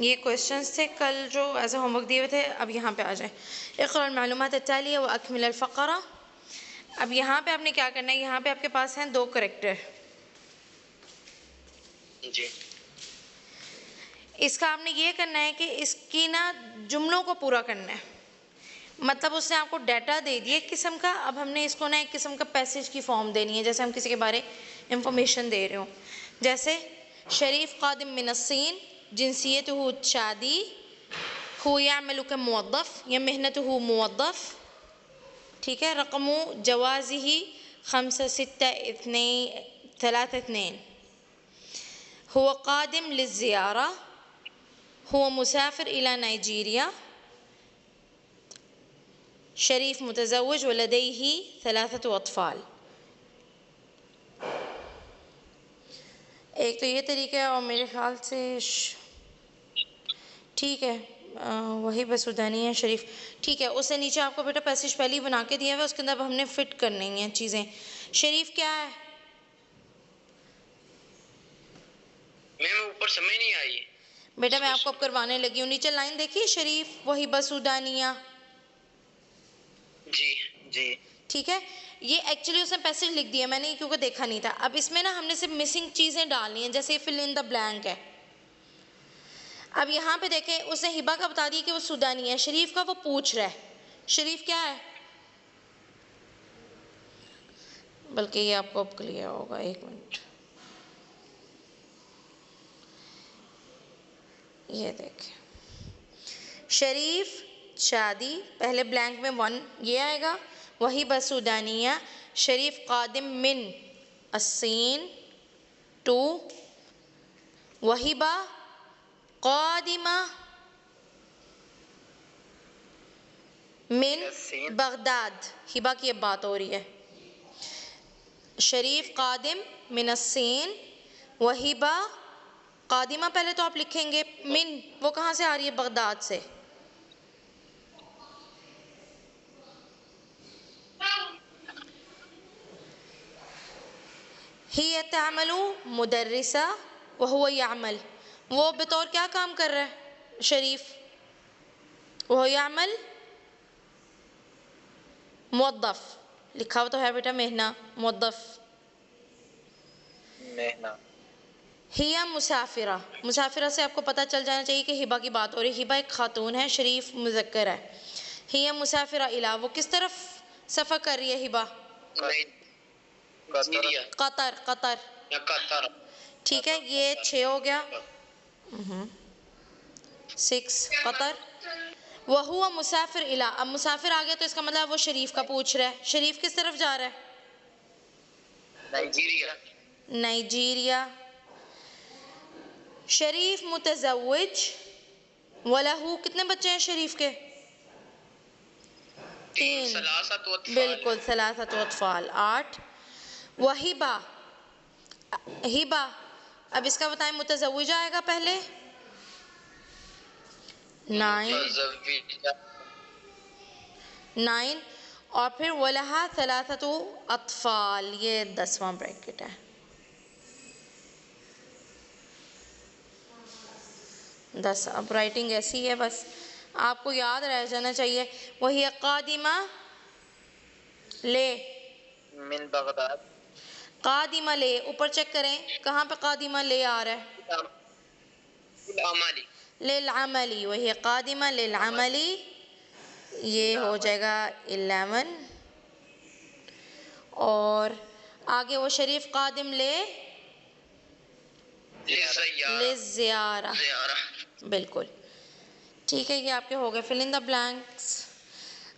ये क्वेश्चंस थे कल जो एज ए होमवर्क दिए हुए थे, अब यहाँ पे आ जाए। इक़रा मालूमात अत्तालिया व अकमिल अल फ़क़रा। अब यहाँ पे आपने क्या करना है, यहाँ पे आपके पास हैं दो करेक्टर जी। इसका आपने ये करना है कि इसकी ना जुमलों को पूरा करना है। मतलब उसने आपको डाटा दे दिया एक किस्म का, अब हमने इसको ना एक किस्म का पैसेज की फॉर्म देनी है, जैसे हम किसी के बारे इंफॉर्मेशन दे रहे हो। जैसे शरीफ कादिम मिनस्सीन, जिनसियतहु शादी, हु यामलु कमुवद्दफ या मेहनतहु मुवद्दफ, ठीक है। रकमु जवाज़िही 5-6-2-3-2, हुआ कादिम लिज़्ज़ियारा, हुआ मुसाफिर इला नाइजीरिया, शरीफ मुतज़व्विज व लदैही 3 अत्फ़ाल। एक तो ये तरीका है, और मेरे ख्याल से ठीक है, वही बस सुदानी है शरीफ, ठीक है। उससे नीचे आपको बेटा पैसेज पहले ही बना के दिया हुआ है, उसके अंदर अब हमने फिट करनी है चीज़ें। शरीफ क्या है मैम? ऊपर समझ नहीं आई बेटा, मैं आपको अब करवाने लगी हूँ। नीचे लाइन देखिए, शरीफ वही बसूदानिया, जी जी, ठीक है। ये एक्चुअली उसने पैसेज लिख दिया, मैंने क्योंकि देखा नहीं था। अब इसमें ना हमने सिर्फ मिसिंग चीज़ें डालनी हैं, जैसे फिल इन द ब्लैंक है। अब यहाँ पे देखें, उसने हिबा का बता दिया कि वो सुदानी है, शरीफ का वो पूछ रहा है, शरीफ क्या है? बल्कि ये आपको अब क्लियर होगा, एक मिनट, ये देखें, शरीफ शादी, पहले ब्लैंक में 1 ये आएगा, वही बसूदानिया, शरीफ कादिम मिन अस्सीन 2, वहीबा कादिमा मिन बगदाद, हिबा की अब बात हो रही है। शरीफ कादिम मिन अस्सीन, वहीबा कादिमा, पहले तो आप लिखेंगे मिन, वो कहाँ से आ रही है? बगदाद से। ही तअमलु मुदर्रिसा व हुवा यामल, वो बतौर क्या काम कर रहा है? शरीफ। वह यामल मुवद्दफ, लिखा हुआ तो है बेटा मेहना, मुवद्दफ। मेहना। हिया मुसाफिरा, मुसाफिरा से आपको पता चल जाना चाहिए कि हिबा की बात हो रही है। हिबा एक खातून है, शरीफ मुज़क्कर है। हिया मुसाफिरा इला, वो किस तरफ सफ़र कर रही है हिबा? कतर, कतर, ठीक है। ये 6 हो गया, 6 कतर। वह हुआ मुसाफिर इला, अब मुसाफिर आ गया तो इसका मतलब वो शरीफ का पूछ रहा है। शरीफ किस तरफ जा रहा है? नाइजीरिया। नाइजीरिया। शरीफ मुतज़व्विज वलहू, कितने बच्चे हैं शरीफ के? 3, बिल्कुल, 3 अत्फ़ाल, 8। वहीबा, हिबा, अब इसका बताएं, मुतज़व्विज आएगा पहले, 9, और फिर वलहा 3 अत्फ़ाल, ये 10वां ब्रैकेट है, 10। अब राइटिंग ऐसी है, बस आपको याद रह जाना चाहिए। वही कादिमा ले मिन बगदाद, कादिमा ले, ऊपर चेक करें कहाँ पे कादिमा ले आ रहा है? लिल अमली, वही कादिमा लिल अमली, ये हो जाएगा 11। और आगे वो शरीफ कादिम ले लिज़्ज़ियारा, बिल्कुल, ठीक है। ये आपके हो गए फिल इन द ब्लैंक्स।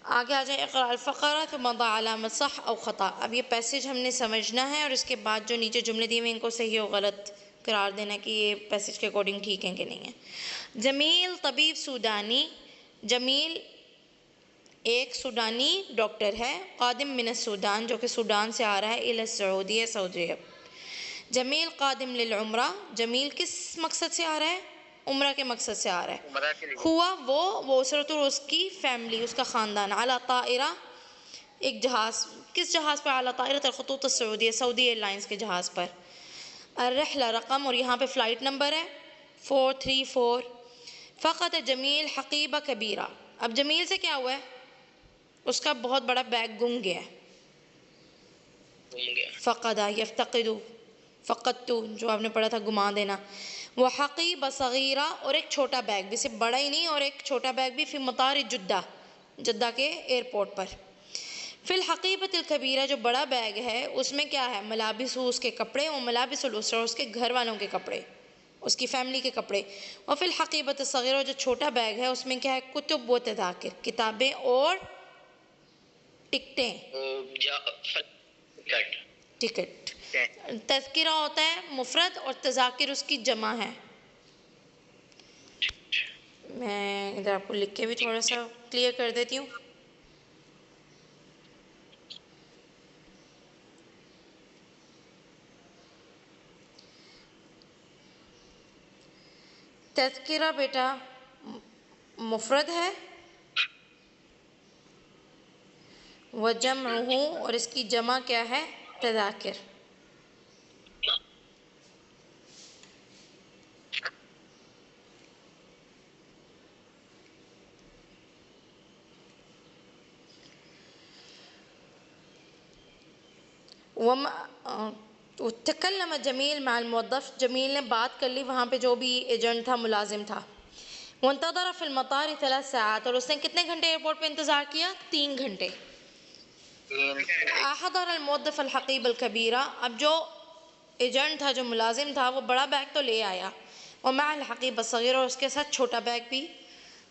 आगे आ जाए, इक़रा अल फ़क़रा तो मदा अलामत सह औ ख़ता। अब ये पैसेज हमने समझना है, और इसके बाद जो नीचे जुमले दिए हुए इनको सही और गलत करार देना कि ये पैसेज के अकॉर्डिंग ठीक है कि नहीं है। जमील तबीब सूडानी, जमील एक सूडानी डॉक्टर है, कादिम मिन सूडान, जो कि सूडान से आ रहा है, इला सऊदी, सऊदी अरब। जमील कादिम लिल उम्रा, जमील किस मकसद से आ रहा है? उम्रा के मकसद से आ रहा है। हुआ वो उसरत और उसकी फैमिली, उसका ख़ानदान, अला ताइरा, एक जहाज़, किस जहाज़ पर? अला ताइरत अल ख़ुतूत सऊदी, सऊदी एयरलाइंस के जहाज़ पर। अर्रहला रकम, और यहाँ पे फ़्लाइट नंबर है 434। फ़क़त जमील हक़ीबा कबीरा। अब जमील से क्या हुआ है, उसका बहुत बड़ा बैग गुम गया है। फ़क़दा यफ़्तक़िदु, फ़क़दतु जो आपने पढ़ा था गुमा देना। वह हक़ीबा सग़ीरा और एक छोटा बैग भी, सिर्फ बड़ा ही नहीं और एक छोटा बैग भी, फ़ी मतार जद्दा, जद्दा के एयरपोर्ट पर। फ़िल हक़ीबतिल कबीरा जो बड़ा बैग है उसमें क्या है, मलाबिसु उसके कपड़े, और मलाबिसुल उसरा उसके घर वालों के कपड़े, उसकी फ़ैमिली के कपड़े। और फ़िल हक़ीबतिल सग़ीरा जो छोटा बैग है उसमें क्या है, कुतुब व तज़ाकिर किताबें और टिकटें, टिकट। तज़किरा होता है मुफ़रद और तज़ाकिर उसकी जमा है। मैं इधर आपको लिख के भी थोड़ा सा क्लियर कर देती हूँ। तज़किरा बेटा मुफ़रद है, व जमअहु और इसकी जमा क्या है, तज़ाकिर। तकल्लम जमील माल मुवद्दफ़, जमील ने बात कर ली वहाँ पे जो भी एजेंट था, मुलाजिम था। वंतज़र फ़िल मतार 3 साआत, और उसने कितने घंटे एयरपोर्ट पे इंतज़ार किया, 3 घंटे। अहदर अल मुवद्दिफ़ अल हक़ीब अल कबीरा, अब जो एजेंट था, जो मुलाजिम था, वो बड़ा बैग तो ले आया, और मअल हक़ीब अस्सग़ीर, और उसके साथ छोटा बैग भी।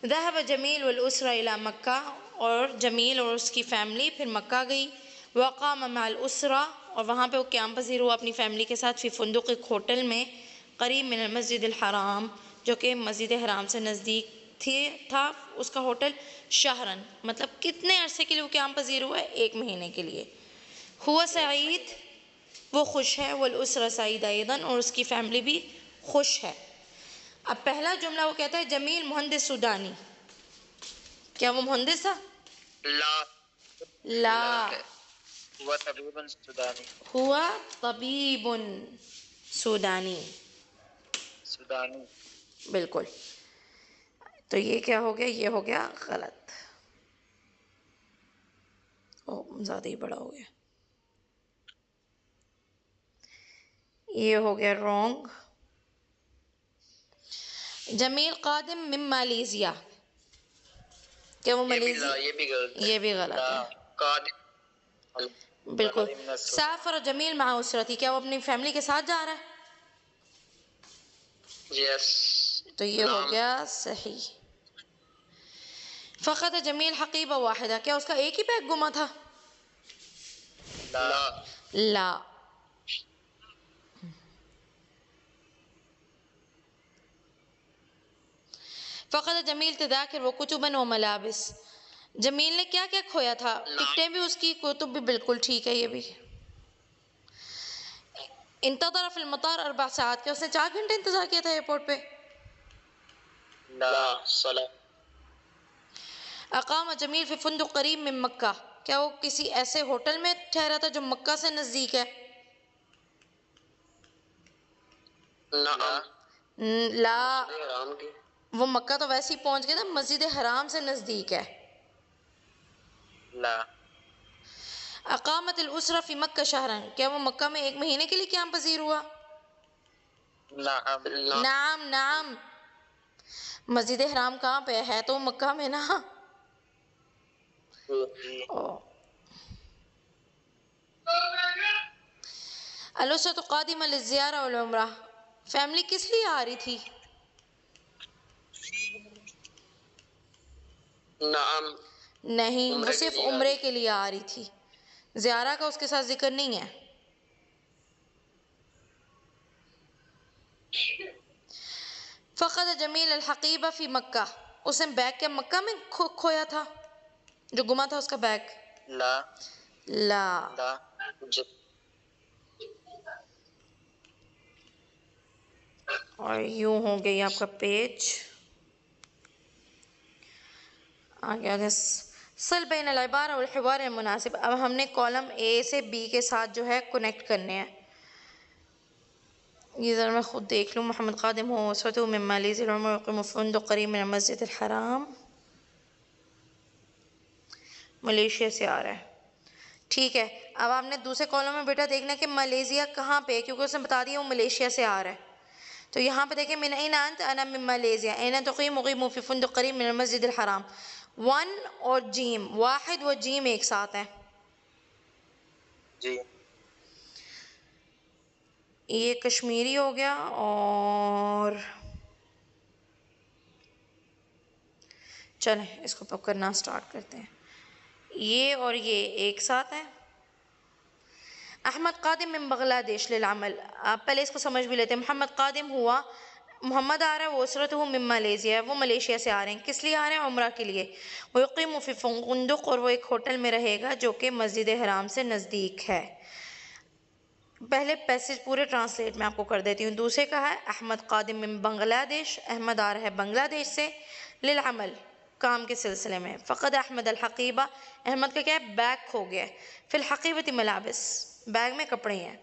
ज़हब जमील वल उसरा इला मक्का, और जमील और उसकी फ़ैमिली फिर मक्का गई। वक़ाम मअल उसरा, और वहाँ पे वो क़याम पज़ीर हुआ अपनी फ़ैमिली के साथ, फ़ी फ़ुंदुक़ एक होटल में, क़रीब मिनल मस्जिदिल हराम जो कि मस्जिद हराम से नज़दीक था उसका होटल। शहरन मतलब कितने अरसे के लिए वो क़याम पज़ीर हुआ है, 1 महीने के लिए। हुआ सईद वो खुश है, वल उसरा सईद अयदन, और उसकी फ़ैमिली भी खुश है। अब पहला जुमला वो कहता है जमील मुहंदिस सूडानी, क्या वो मुहंदिस था? ला, हुआ तबीबुन सुदानी, हुआ तबीबुन सूडानी, सुदानी। बिल्कुल। तो ये क्या हो गया, ये हो गया गलत, ओ ज़्यादा ही बड़ा हो गया, ये हो गया रॉन्ग। जमील कादिम मिन मलेशिया, क्या वो मलेशिया, ये भी गलत है, बिल्कुल। साफर जमील मा उसरती, क्या वो अपनी फैमिली के साथ जा रहा है? यस, तो ये हो गया सही। फ़क़द जमील हक़ीबा वाहिदा, क्या उसका एक ही बैग गुमा था? ला। फ़क़द जमील तज़ाकिर व कुतुबन व मलाबिस, जमील ने क्या क्या खोया था? टिकटें भी उसकी, कुतुब भी, बिल्कुल ठीक है ये भी। इंतज़र फ़िल मतार 4 साआत, क्या उसने 4 घंटे इंतज़ार किया था एयरपोर्ट पे? अक़ाम जमील फ़ी फ़ुंदुक़ क़रीब मिन मक्का, क्या वो किसी ऐसे होटल में ठहरा था जो मक्का से नज़दीक है? ला, वो मक्का तो वैसे ही पहुंच गया था, मस्जिद हराम से नज़दीक है। अक़ामतिल उसरा फ़ी मक्का शहरन, क्या वो मक्का में 1 महीने के लिए क़याम पज़ीर हुआ? नाम नाम, मस्जिद हराम कहाँ पे है, तो मक्का में ना। अलुसरत क़ादिमा लिज़्ज़ियारा वल उम्रा, फैमिली किस लिए आ रही थी? नहीं, वो सिर्फ उम्रे के लिए आ रही थी, ज़ियारा का उसके साथ जिक्र नहीं है। फ़क़द जमील अल हक़ीबा फ़ी मक्का, उसने बैग क्या मक्का में खोया था, जो गुमा था उसका बैग? ला। और यूं हो गई आपका पेज आगे आगे। सल बैन अल इबारा वल हिवार अल मुनासिब, अब हमने कॉलम ए से बी के साथ जो है कनेक्ट करने हैं। ये ज़रा मैं ख़ुद देख लूँ। मोहम्मद क़ादिम हो उसवतुहु मिन मालिज़िल उम्र यक़ीमु फ़िन्दुक़ क़रीब मिनल मस्जिदिल हराम। मलेशिया से आ रहा है। ठीक है, अब आपने दूसरे कॉलम में बेटा देखना है कि मलेशिया कहाँ पे है, क्योंकि उसने बता दिया वो मलेशिया से आ रहा है। तो यहाँ पे देखें मिन अयना अंत, अना मिन मलेशिया, अयना तुक़ीम उक़ीमु फ़ी फ़ुन्दुक़ क़रीब मिनल मस्जिदिल हराम। वन और जीम, वाहिद व जीम एक साथ है। जी। ये कश्मीरी हो गया और चलें इसको पकड़ना स्टार्ट करते हैं। ये और ये एक साथ है। अहमद क़ादिम मिन बांग्लादेश लिल अमल। आप पहले इसको समझ भी लेते हैं। मोहम्मद क़ादिम हुआ, मोहम्मद आ रहा है, वो उसरतुहु मिन मलेशिया, वो मलेशिया से आ रहे हैं। किस लिए आ रहे हैं? उम्रा के लिए। वो यक़ीमु फ़ी फ़ुन्दुक़, और वो एक होटल में रहेगा जो कि मस्जिद हराम से नज़दीक है। पहले पैसेज पूरे ट्रांसलेट मैं आपको कर देती हूँ। दूसरे का है अहमद क़ादिम मिन बांग्लादेश, अहमद आ रहा है बांग्लादेश से, लिल अमल, काम के सिलसिले में। फ़क़द अहमद अल हक़ीबा, अहमद का क्या है? बैग खो गया है। फ़िल हक़ीबति मलाबिस, बैग में कपड़े हैं।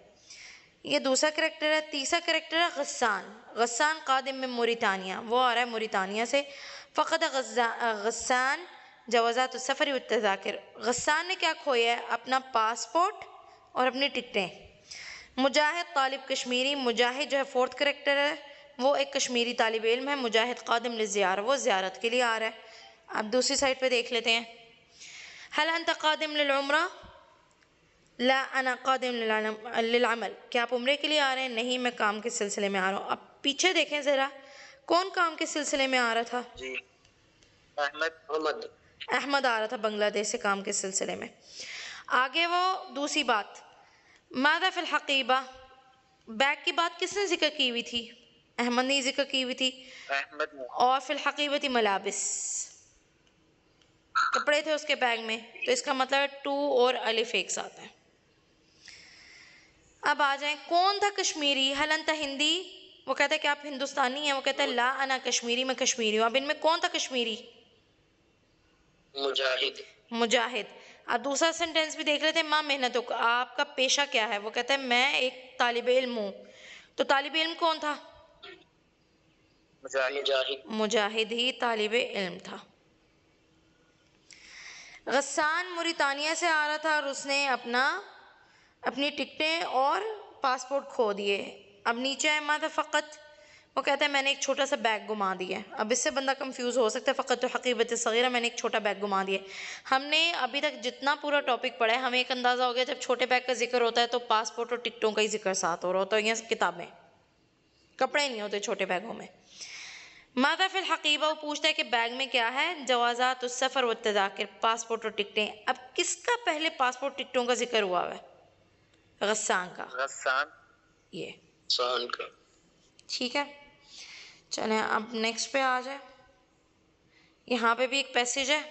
ये दूसरा करैक्टर है। तीसरा करैक्टर है गस्सान, गस्सान क़ादिम मिन मोरितानिया, वो आ रहा है मोरितानिया से। फ़क़द गस्सान जवाज़ात सफ़र व तज़ाकिर, गस्सान ने क्या खोया है? अपना पासपोर्ट और अपनी टिकटें। मुजाहिद तालिब कश्मीरी, मुजाहिद जो है फोर्थ करैक्टर है, वो एक कश्मीरी तालिब इल्म है। मुजाहिद क़ादिम लिज़ियारा, वो ज़ियारत के लिए आ रहा है। अब दूसरी साइड पे देख लेते हैं। हल अंत क़ादिम लिल उम्रा, ला अना क़ादिम लिल अमल, क्या आप उम्रे के लिए आ रहे हैं? नहीं, मैं काम के सिलसिले में आ रहा हूँ। अब पीछे देखें ज़रा, कौन काम के सिलसिले में आ रहा था? जी, अहमद अहमद आ रहा था बांग्लादेश से काम के सिलसिले में। आगे वो दूसरी बात, मादा फ़िल हक़ीबा, बैग की बात किसने जिक्र की हुई थी? अहमद ने जिक्र की हुई थी। अहमद ने। और फ़िल हक़ीबती मलाबिस, कपड़े थे उसके बैग में, तो इसका मतलब टू और अलिफ एक साथ है। अब आ जाएं, कौन था कश्मीरी? हल अंत हिंदी, वो कहता है कि आप हिंदुस्तानी हैं, वो कहता है ला अना कश्मीरी, मैं कश्मीरी हूँ। अब इनमें कौन था कश्मीरी? मुजाहिद। मुजाहिद। अब दूसरा सेंटेंस भी देख लेते हैं। माँ मेहनतों का, आपका पेशा क्या है? वो कहता है मैं एक तालिब इल्म हूँ। तो तालिब इल्म कौन था? मुजाहिद। मुजाहिद ही तालिब इल्म था। गस्सान मोरितानिया से आ रहा था और उसने अपनी टिकटें और पासपोर्ट खो दिए। अब नीचे है माता फ़क़त, वो कहता है मैंने एक छोटा सा बैग गुमा दिया। अब इससे बंदा कंफ्यूज हो सकता है। फ़क़त तो हक़ीबत सग़ीरा, मैंने एक छोटा बैग गुमा दिया। हमने अभी तक जितना पूरा टॉपिक पढ़ा है, हमें एक अंदाज़ा हो गया जब छोटे बैग का जिक्र होता है तो पासपोर्ट और टिकटों का ही जिक्र साथ हो रहा होता है, या किताबें, कपड़े नहीं होते छोटे बैगों में। मादा फ़िल हक़ीबा, वो पूछता है कि बैग में क्या है? जवाज़ात सफ़र व तज़ाकिर, पासपोर्ट और टिकटें। अब किसका पहले पासपोर्ट टिकटों का जिक्र हुआ है? गस्सान का। गस्सान, ये गस्सान का। ठीक है, चलें अब नेक्स्ट पे आ जाए। यहाँ पे भी एक पैसेज है।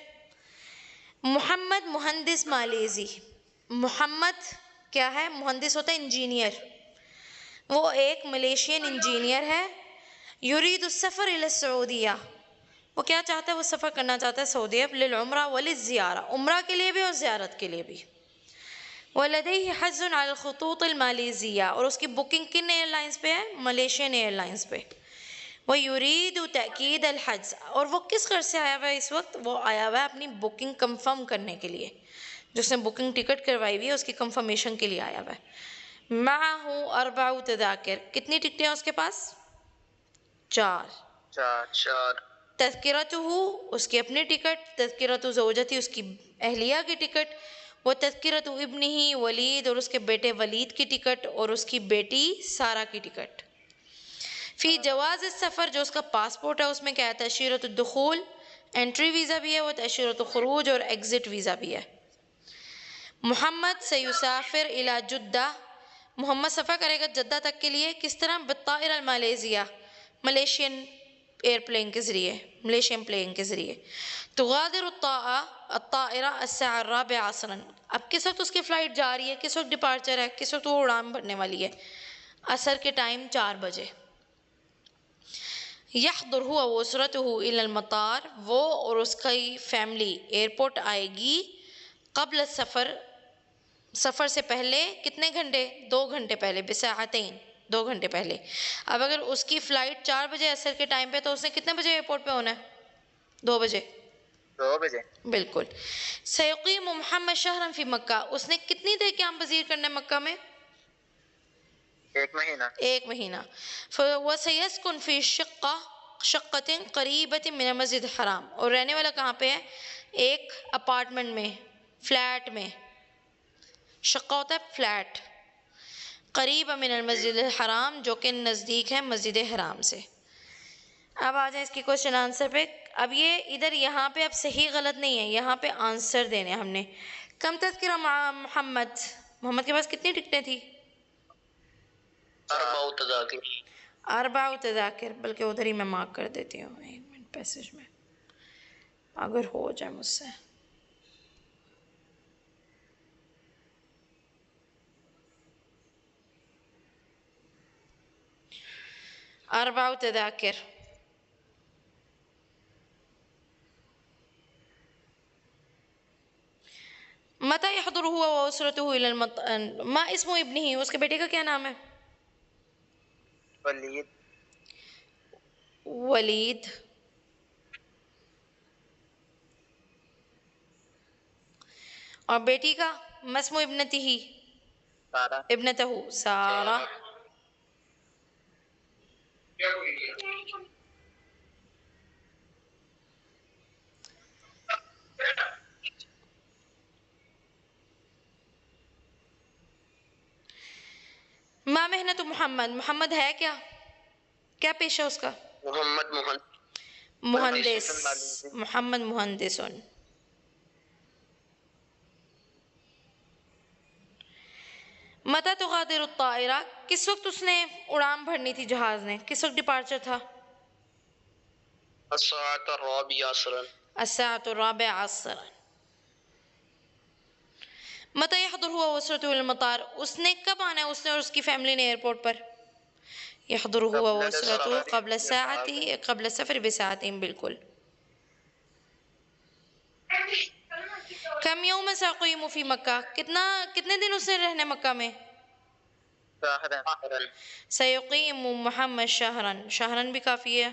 मोहम्मद मुहंदिस मालेज़ी, मोहम्मद क्या है? मुहंदिस होता है इंजीनियर, वो एक मलेशियन इंजीनियर है। युरीदु सफ़र इला सऊदिया, वो क्या चाहता है? वो सफ़र करना चाहता है सऊदी अरब, लिल उम्रा व लिज़ियारा, उम्रा के लिए भी और ज़ियारत के लिए भी। वलदैहि हज्जुन अल ख़ुतूत अल मालेज़िया, और उसकी बुकिंग किन एयरलाइंस पे है? मलेशियन एयरलाइंस पे। वह युरीदु तअकीद अल हज्ज, और वो किस गर्ज़ से आया हुआ है इस वक्त? वो आया हुआ है अपनी बुकिंग कंफर्म करने के लिए। जिसने बुकिंग टिकट करवाई हुई है उसकी कंफर्मेशन के लिए आया हुआ है। माहू अर्बाउ तज़ाकिर, कितनी टिकटें हैं उसके पास? 4। तज़किरतुहु, उसकी अपनी टिकट, तज़किरतु ज़ौजती, उसकी अहलिया की टिकट, व तज़किरतु इब्निही वलीद, और उसके बेटे वलीद की टिकट, और उसकी बेटी सारा की टिकट। फ़ी जवाज़ सफ़र, जो उसका पासपोर्ट है उसमें क्या है? तअशीरतु दुख़ूल, एंट्री वीज़ा भी है, वो तअशीरतु ख़ुरूज और एग्ज़िट वीज़ा भी है। मोहम्मद सयुसाफ़िर इला जुद्दा, मोहम्मद सफ़र करेगा जद्दा तक के लिए। किस तरह? बित्ताइर अल मलेशिया, मलेशियन एयरप्लेन के ज़रिए, मलेशियन प्लेन के ज़रिए। तुगादिर अत्ताइरा अस्सा अर्राबिआ असरन, अब किस वक्त उसकी फ़्लाइट जा रही है? किस वक्त डिपार्चर है? किस वक्त वो उड़ान भरने वाली है? असर के टाइम 4 बजे। यहदुरहु व उसरतुहु इलल मतार, वो और उसकी फैमिली एयरपोर्ट आएगी। क़ब्ल सफ़र, सफ़र से पहले कितने घंटे? 2 घंटे पहले। बिसाअतैन, 2 घंटे पहले। अब अगर उसकी फ़्लाइट 4 बजे असर के टाइम पे, तो उसने कितने बजे एयरपोर्ट पे होना है? 2 बजे। 2 बजे। बिल्कुल। सयक़ीम मोहम्मद शहरन फ़ी मक्का, उसने कितनी देर क़याम पज़ीर करना है मक्का में? 1 महीना। 1 महीना। वसयस्कुन फ़ी शक़्क़तिन क़रीबतिन मिनल मस्जिदिल हराम, और रहने वाला कहाँ पे है? एक अपार्टमेंट में, फ्लैट में। शक़्क़ा होता है फ्लैट। क़रीब मिनल मस्जिदिल हराम, जो कि नज़दीक है मस्जिद हराम से। अब आ जाए इसकी क्वेश्चन आंसर पे। अब ये इधर यहाँ पे अब सही गलत नहीं है, यहाँ पे आंसर देने हमने। कम तज़किरा मोहम्मद, मोहम्मद के पास कितनी टिकटें थी? 4 तज़ाकिर। 4 तज़ाकिर, बल्कि उधर ही मैं मार्क कर देती हूँ 1 मिनट पैसेज में, अगर हो जाए मुझसे। अरबा तज़ाकिर। मता यहदुरु हुआ व उसरतुहु इलल मा इस्मु इब्निही, उसके बेटे का क्या नाम है? वलीद। वलीद। और बेटी का? मस्मु इब्नतिही, सारा। इब्नतहु सारा। मा मेहनत मोहम्मद, मोहम्मद है क्या? क्या पेशा उसका? मोहम्मद मुहंदिस, मोहम्मद मुहंदिसन। मता तुगादिरु ताइरा, किस वक्त उसने उड़ान भरनी थी जहाज ने? किस वक्त डिपार्चर था? अस्साअतु अर्राबिआ असरन। अस्साअतु अर्राबिआ असरन। मता यहदुरु हुआ उसरतुहु इलल मतार, उसने कब आना है, उसने और उसकी फैमिली ने एयरपोर्ट पर? यहदुरु हुआ उसरतुहु क़ब्ल सफ़र बिसाअतिन, बिल्कुल। कम यौम सयक़ीमु फ़ी मक्का, कितने दिन उसने रहना है मक्का में? शहरन। सयक़ीमु मोहम्मद शहरन, शहरन भी काफ़ी है।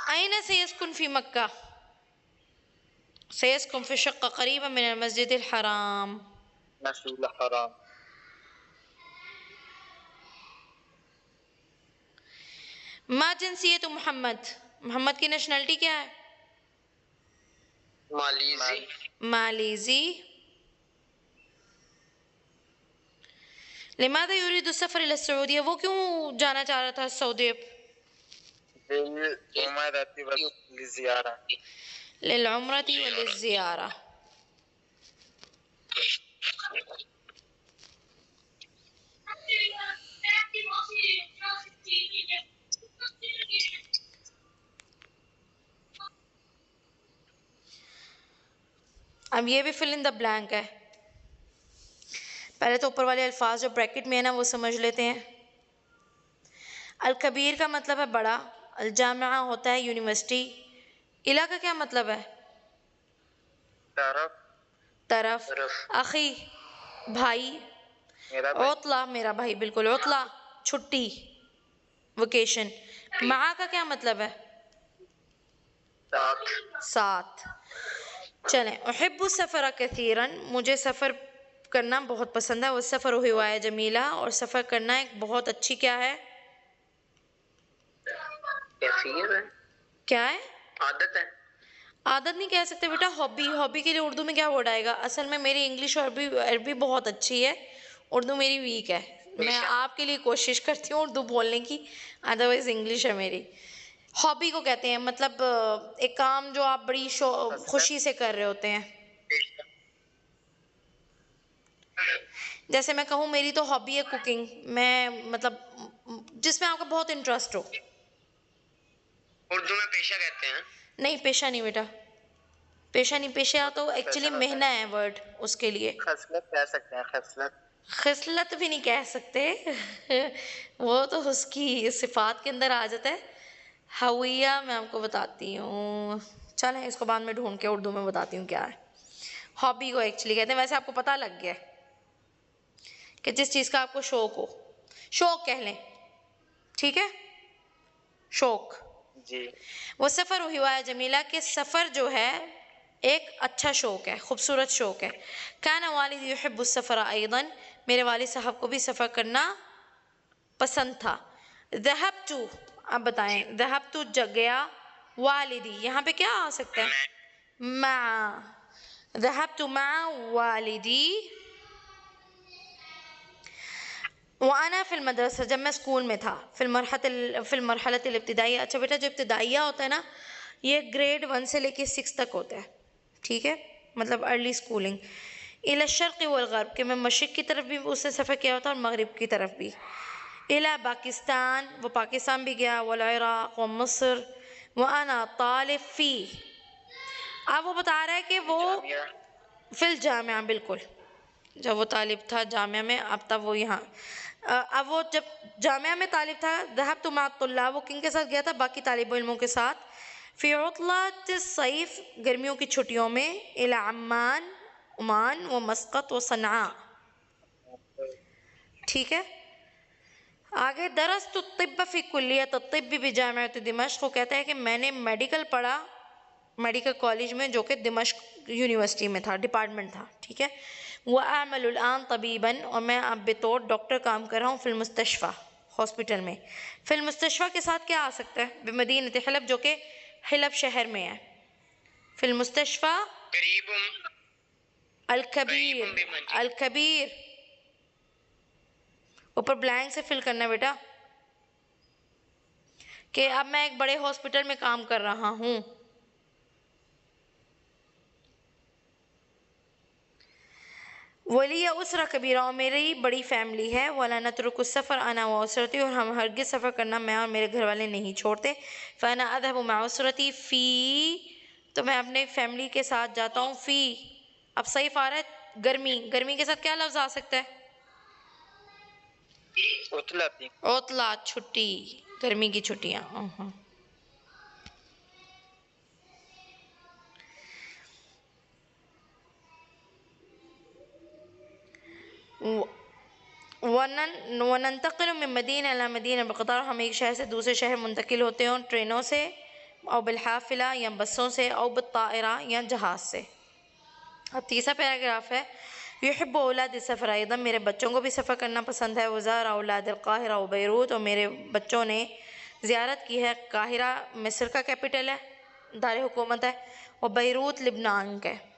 अयना सयस्कुन फ़ी मक्का, सयस्कुन फ़ी शक़्क़ा क़रीबा मिनल मस्जिदिल हराम। मस्जिदिल हराम। मा जिनसियतु मोहम्मद, मोहम्मद की नेशनलिटी क्या है? मालीज़ी। मालीज़ी। लिमाज़ा युरीदु सफ़र इला सऊदिया, वो क्यों जाना चाह रहा था सऊदी अरब? लिलउम्रति व लिज़ियारा। लिलउम्रति व लिज़ियारा। अब ये भी फिल इन द ब्लैंक है। पहले तो ऊपर वाले अल्फाज जो ब्रैकेट में है ना वो समझ लेते हैं। अल कबीर का मतलब है बड़ा, अल जामिआ होता है यूनिवर्सिटी, इला का क्या मतलब है? तरफ। अखी भाई, मेरा भाई। उतला मेरा भाई, बिल्कुल। उतला छुट्टी, वेकेशन। मा का क्या मतलब है? साथ। चलें। उहिब्बु सफ़र कसीरन, मुझे सफ़र करना बहुत पसंद है। वो सफ़र हुआ है जमीला, और सफ़र करना एक बहुत अच्छी क्या है? क्या है? आदत है। आदत नहीं कह सकते बेटा, हॉबी। हॉबी के लिए उर्दू में क्या वर्ड आएगा? असल में मेरी इंग्लिश और अरबी बहुत अच्छी है, उर्दू मेरी वीक है। मैं आपके लिए कोशिश करती हूँ उर्दू बोलने की, अदरवाइज़ इंग्लिश है मेरी। हॉबी को कहते हैं मतलब एक काम जो आप बड़ी खुशी से कर रहे होते हैं। जैसे मैं कहूँ मेरी तो हॉबी है कुकिंग, मैं मतलब जिसमें आपका बहुत इंटरेस्ट हो। उर्दू में पेशा कहते हैं। नहीं, पेशा नहीं बेटा, पेशा नहीं। पेशा तो एक्चुअली मेहनत है वर्ड उसके लिए। खसलत कह सकते हैं, खसलत। खिसलत भी नहीं कह सकते वो तो उसकी सिफात के अंदर आ जाता है। हविया मैं आपको बताती हूँ, चलें इसको बाद में ढूंढ के उर्दू में बताती हूँ क्या है। हॉबी को एक्चुअली कहते हैं, वैसे आपको पता लग गया है। कि जिस चीज़ का आपको शौक हो, शौक कह लें, ठीक है, शौक। जी। वो सफ़र हुआ जमीला के सफ़र जो है एक अच्छा शौक है, खूबसूरत शौक है। काना वालिदी युहिब्बु सफ़र अयदन, मेरे वालिद साहब को भी सफ़र करना पसंद था। ज़हबतु, अब बताएं, ज़हबतु गया, वालिदी यहाँ पे क्या आ सकता है? मा, ज़हबतु मा वालिदी वाना फिल मदरसा, जब मैं स्कूल में था, फिल मरहलतिल इब्तिदाइया। अच्छा बेटा, जो इब्तिदाइया होता है ना, ये ग्रेड 1 से लेके 6 तक होता है, ठीक है, मतलब अर्ली स्कूलिंग। इला शर्क़ वल ग़र्ब, कि मैं मशरिक़ की तरफ भी उससे सफ़र किया होता और मग़रिब की तरफ भी। इला पाकिस्तान, वो पाकिस्तान भी गया, वल इराक़ व मिस्र व अना तालिब फ़ी। अब वो बता रहा है कि वो फिल जामिया, बिल्कुल, जब वो तालिब था जामिया में, अब तब वो यहाँ, अब वो जब जामिया में तालिब था, ज़हबतु मअ तुल्लाब, वो किन के साथ गया था? बाकी तालिब इल्मों के साथ। फ़ी उतलतिस सैफ़, गर्मियों की छुट्टियों में, इला अम्मान, ओमान व मस्कत व सनआ, ठीक है। आगे दरस्तु तिब्ब फ़ी कुल्लियत तिब्ब बिजामिअत दिमश्क, वो कहता है कि मैंने मेडिकल पढ़ा मेडिकल कॉलेज में, जो कि दिमश्क यूनिवर्सिटी में था, डिपार्टमेंट था, ठीक है। वह आमलुल आन तबीबन, और मैं अब बतौर डॉक्टर काम कर रहा हूँ, फिल मुस्तशफ़ा, हॉस्पिटल में। फिल मुस्तशफ़ा के साथ क्या आ सकता है? बिमदीनत हलब, जो कि हलब शहर में है। फिल मुस्तशफ़ा अल कबीर, अल कबीर, ऊपर ब्लैंक से फिल करना बेटा, कि अब मैं एक बड़े हॉस्पिटल में काम कर रहा हूँ। वलिया उसरा कबीरा, और मेरी बड़ी फैमिली है। वला नतरुकु सफ़र अना व उसरती, और हम हरगिज़ सफ़र करना मैं और मेरे घर वाले नहीं छोड़ते। फ़अना अज़हबु मअ उसरती फ़ी, तो मैं अपने फैमिली के साथ जाता हूँ। फ़ी, अब सैफ़ आ रहा है, गर्मी, गर्मी के साथ क्या लफ्ज़ आ सकता है? उतलाती। ओतला, छुट्टी, गर्मी की छुट्टियाँ। वनंतक़िल मिन मदीना इला मदीना बिक़तार, हम एक शहर से दूसरे शहर मुंतकिल होते हैं ट्रेनों से, और बिलहाफ़िला या बसों से, और बित्ताइरा या जहाज़ से। अब तीसरा पैराग्राफ है, युहिब्बु औलाद सफ़र अयदन, मेरे बच्चों को भी सफ़र करना पसंद है। वज़ारा औलादिल क़ाहिरा व बैरूत, और मेरे बच्चों ने ज़ियारत की है, काहिरा मिस्र का कैपिटल है, दार हुकूमत है, और बैरूत लिबनान का है।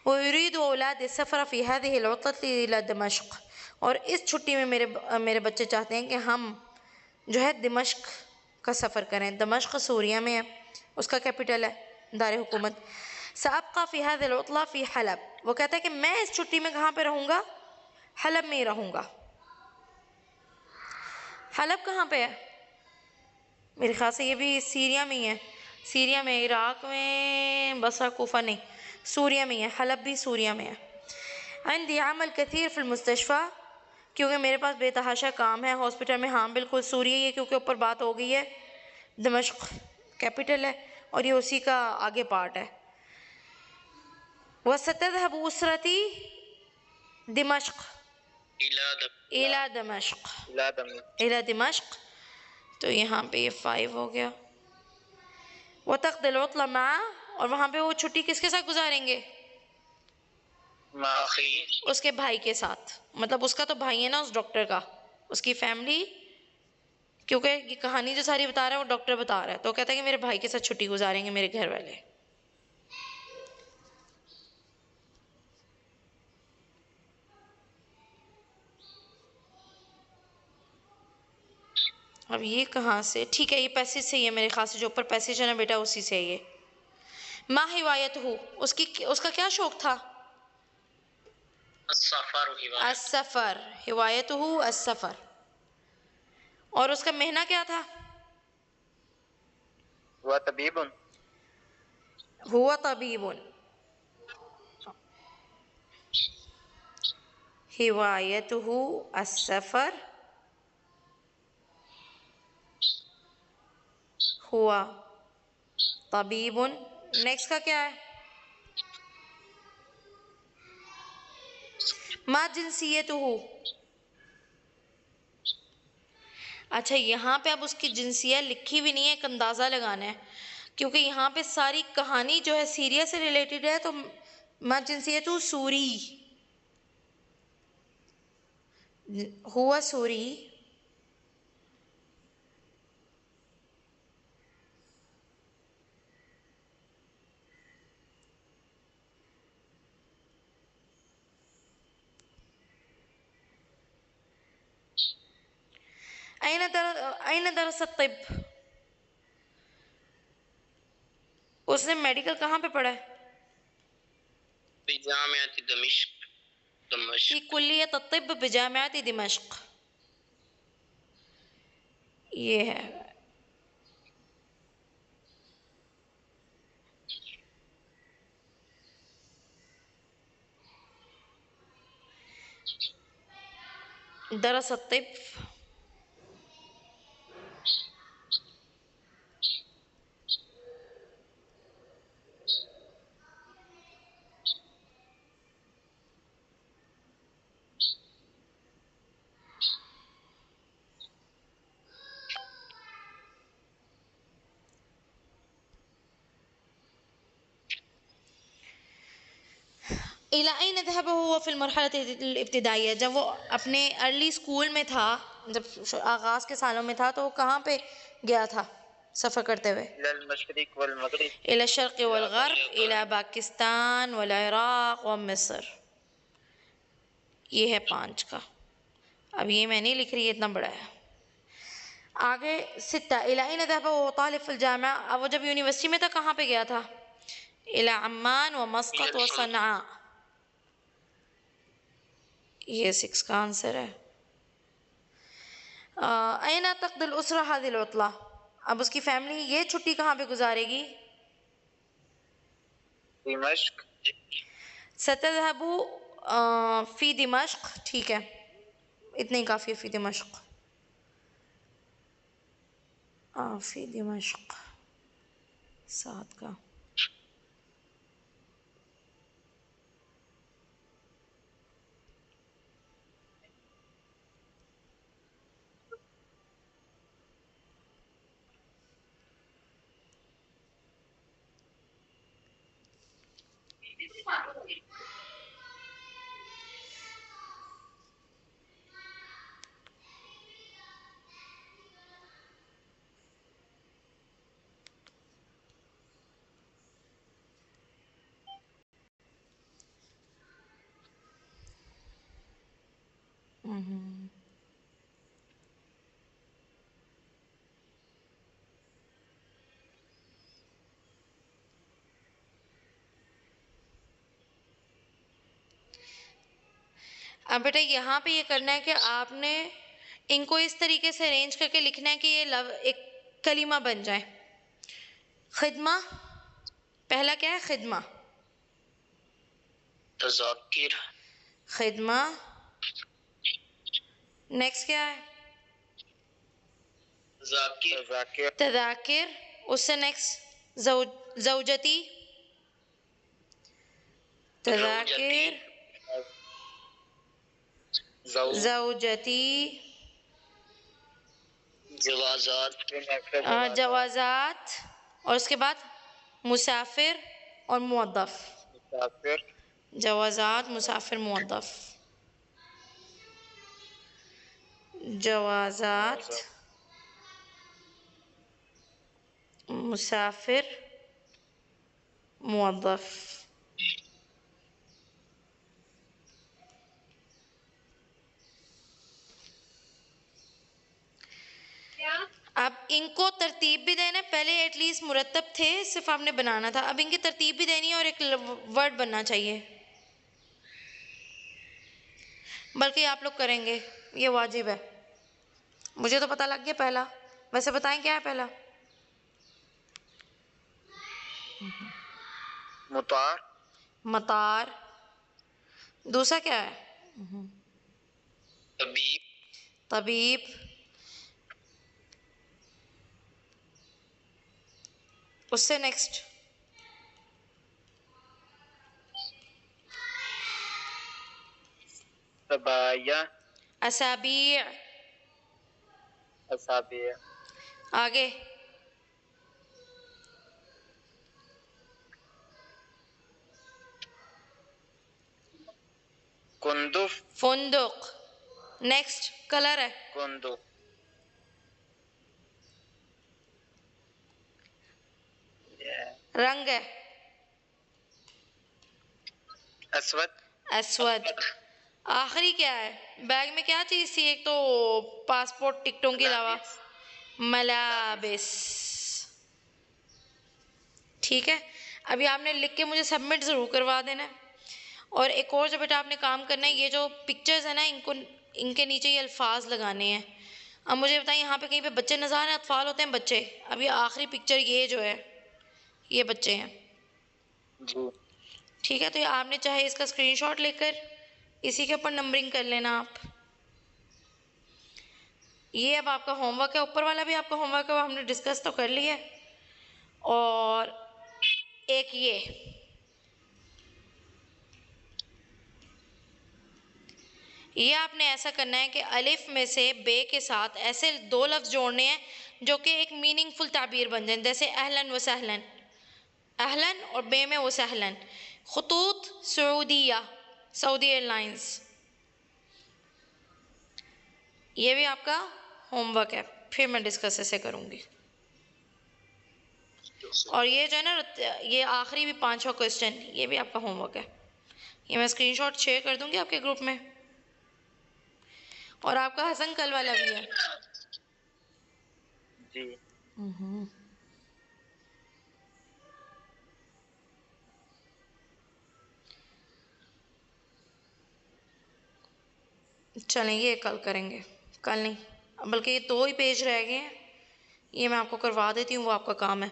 व युरीदु औलाद सफ़र फ़ी हाज़िहिल उतलति इला दमिश्क, और इस छुट्टी में मेरे बच्चे चाहते हैं कि हम जो है दिमश्क का सफ़र करें। दमिश्क सूरिया में है, उसका कैपिटल है, दार हुकूमत। सअबक़ा फ़ी हाज़िल उतला फ़ी हलब, वो कहता है कि मैं इस छुट्टी में कहाँ पे रहूँगा? हलब में ही रहूँगा। हलब कहाँ पे है? मेरे ख्याल से ये भी सीरिया में ही है, सीरिया में, इराक़ में, बसरा कोफा नहीं, सूरिया में ही है, हलब भी सूरिया में है। अंदी अमल कसीर फिल मुस्तशफ़ा, क्योंकि मेरे पास बेतहाशा काम है हॉस्पिटल में। हाँ बिल्कुल, सूरिया ही है, क्योंकि ऊपर बात हो गई है, दमिश्क कैपिटल है और ये उसी का आगे पार्ट है। वसतज़हबु उसरती दिमश्क इला दमिश्क, इला दिमश्क, तो यहाँ पे ये 5 हो गया। वतक़दिल उतला मा, और वहाँ पे वो छुट्टी किसके साथ गुजारेंगे? उसके भाई के साथ, मतलब उसका तो भाई है ना उस डॉक्टर का, उसकी फैमिली, क्योंकि ये कहानी जो सारी बता रहा है वो डॉक्टर बता रहा है, तो कहता है कि मेरे भाई के साथ छुट्टी गुजारेंगे मेरे घर वाले। अब ये कहाँ से? ठीक है, ये पैसेज से ही है मेरे ख्याल से, जो ऊपर पैसेज है ना बेटा, उसी से है ये। माँ हिवायत हो, उसका क्या शौक था? अस्सफ़र, हिवायत हो अस्सफ़र, और उसका महना क्या था? हुआ तबीबुन, हुआ तबीबुन, हिवायत हो अस्सफ़र, हुआ तबीबुन। नेक्स्ट का क्या है? मा जिनसियत हो, अच्छा, यहाँ पे अब उसकी जिनसियत लिखी भी नहीं है, एक अंदाज़ा लगाना है, क्योंकि यहाँ पे सारी कहानी जो है सीरिया से रिलेटेड है, तो मैं जिनसियत हूँ सूरी, हुआ सूरी। अयन दरस तिब, उसने मेडिकल कहाँ पे पढ़ा है? बिजामियात दमिश्क फी दमिश्क। कुल्लियत तिब बिजामियात दिमश्क, ये है। दरस तिब इला अयन ज़हब हुआ फ़िल मरहलत इब्तिदाइया, जब वो अपने अर्ली स्कूल में था, जब आगाज़ के सालों में था, तो वो कहाँ पे गया था सफ़र करते हुए? इलल मशरिक वल मगरिब इला शर्क़ वल ग़र्ब, इला पाकिस्तान वल इराक़ व मिस्र। ये है 5 का। अब ये मैं नहीं लिख रही, इतना बड़ा है। आगे 6 इला अयन ज़हब वहुवा तालिब फ़िल जामिआ, अब वो जब यूनिवर्सिटी में था कहाँ पे गया था? इला अम्मान व मस्कत व सनआ, ये 6 का आंसर है। अयना तक़दिल उसरा हादिल उतला, अब उसकी फैमिली ये छुट्टी कहाँ पे गुजारेगी? दिमश्क। सतज़हबु फ़ी दिमश्क, ठीक है, इतने ही काफ़ी है, फ़ी दिमश्क। फ़ी दिमश्क 7 का। अब बेटा यहाँ पे ये करना है कि आपने इनको इस तरीके से अरेंज करके लिखना है कि ये लव एक कलीमा बन जाए। खिदमा, पहला क्या है? खिदमा, तज़ाकिर, खिदमा। नेक्स्ट क्या है? जाकिर, तज़ाकिर, तज़ाकिर। उससे नेक्स्ट ज़ौजती, तज़ाकिर, ज़ौजती, जवाज़ात, जवाज़ात, और उसके बाद मुसाफिर और मुअद्दफ़। मुसाफिर, जवाज़ात, मुसाफिर, मुअद्दफ़। जवाज़ात, मुसाफिर, मुअद्दफ़। अब इनको तरतीब भी देना है, पहले एटलीस्ट मुरतब थे, सिर्फ आपने बनाना था, अब इनकी तरतीब भी देनी है और एक वर्ड बनना चाहिए, बल्कि आप लोग करेंगे, ये वाजिब है। मुझे तो पता लग गया पहला, वैसे बताएं क्या है पहला? मुतार, मतार। दूसरा क्या है? तबीब, तबीब। उससे नेक्स्ट तबाया, असाबीዕ, असाबिया, आगे कुंदुफ, फुंदुक। नेक्स्ट कलर है, कुंदुफ, रंग है, असवद, अस्वद। आखिरी क्या है, बैग में क्या चीज़ थी, एक तो पासपोर्ट टिकटों के अलावा मलाबिस। ठीक है, अभी आपने लिख के मुझे सबमिट ज़रूर करवा देना है। और एक और जो बेटा आपने काम करना है, ये जो पिक्चर्स है ना, इनको इनके नीचे ये अल्फाज लगाने हैं। अब मुझे बताइए, यहाँ पे कहीं पे बच्चे नज़र आ रहे हैं, अतफाल होते हैं बच्चे। अभी आखिरी पिक्चर ये जो है, ये बच्चे हैं। जी, ठीक है, तो ये आपने चाहे इसका स्क्रीनशॉट लेकर इसी के ऊपर नंबरिंग कर लेना आप। ये अब आपका होमवर्क है, ऊपर वाला भी आपका होमवर्क है, वो हमने डिस्कस तो कर लिया है। और एक ये आपने ऐसा करना है कि अलिफ में से बे के साथ ऐसे दो लफ्ज़ जोड़ने हैं जो कि एक मीनिंगफुल ताबीर बन जाए, जैसे अहलन व सहलन, अहलन और बे में वो सहलन। खतूत सऊदिया, सऊदी एयरलाइंस, ये भी आपका होमवर्क है, फिर मैं डिस्कस ऐसे करूँगी। और ये जो है ना, ये आखिरी भी 5 क्वेश्चन, ये भी आपका होमवर्क है। ये मैं स्क्रीनशॉट शेयर कर दूँगी आपके ग्रुप में। और आपका हसन कल वाला भी है। जी, चलें, ये कल करेंगे, कल नहीं बल्कि ये 2 ही पेज रह गए हैं, ये मैं आपको करवा देती हूँ, वो आपका काम है।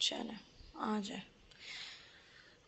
चलो आ जाए।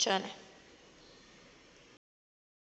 चले